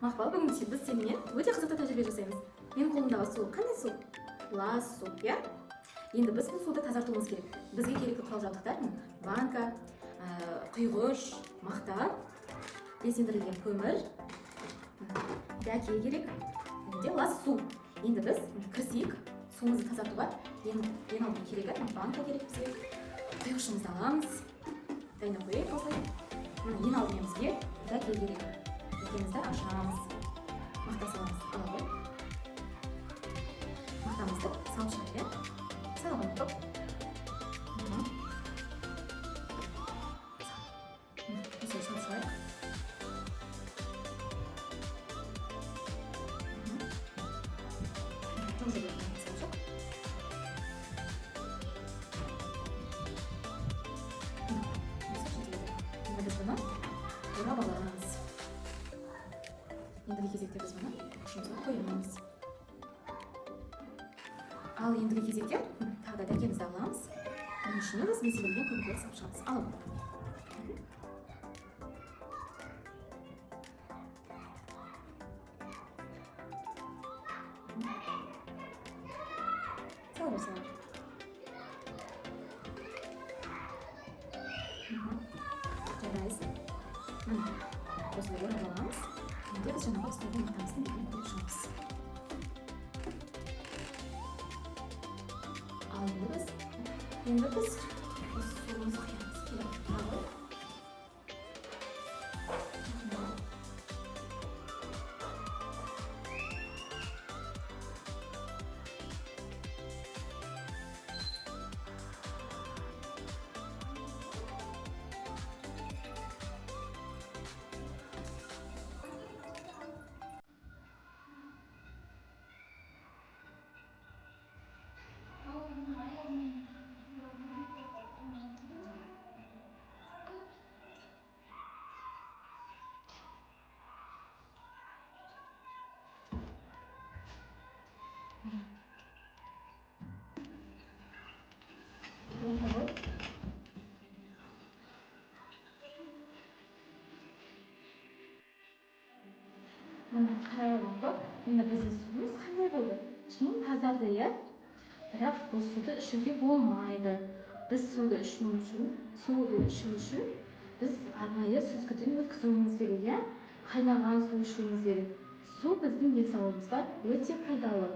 Мақпал, бүгін біз сенімен өте қызықты тәжірибе жасаймыз. Менің қолымдағы су қандай су? Лас су, иә? Енді біз бұл суды тазартуымыз керек. Бізге керекті құрал-жабдықтар банка, құйғыш, мақта, безендірілген көмір, дәке керек, де лас су. Енді біз кірісейік, суымызды тазартуға. Ең алдымен керегі банка керек бізге. Құйғышымызды аламыз. Дайындап қояйық осылай. Ең алдымен бізге дәке керек. Дәкемізді ашамыз. Мақта саламыз. Ала ғой. Мақтамызды салып шығайық. Салып ұмытып. Осылай салып шығайық. Тоже берген салып шығайық. Енді біз бұны орап аламыз. Ендігі кезекте біз бұны ұшымызға қойамыз. Ал ендігі кезекте тағы да дәкемізді аламыз. Оның ішіне біз безендірілген көмірді салып шығамыз. Алып. Сала берсеңіз. Жарайсың. Осылай орап аламыз. Енді біз жаңағы ұстайтын мақтамыздың бетін қойып шығамыз. Ал енді біз осы суымызды құямыз. Келіп, Мына қарайлап қой, енді біздің суымыз қандай болды? Ішінен тазарды, иә? Бірақ бұл суды ішуге болмайды. Біз суды ішу үшін біз арнайы сүзгіден өткізуіміз керек, иә? Қайнаған су ішуіміз керек. Су біздің денсаулығымызға өте пайдалы.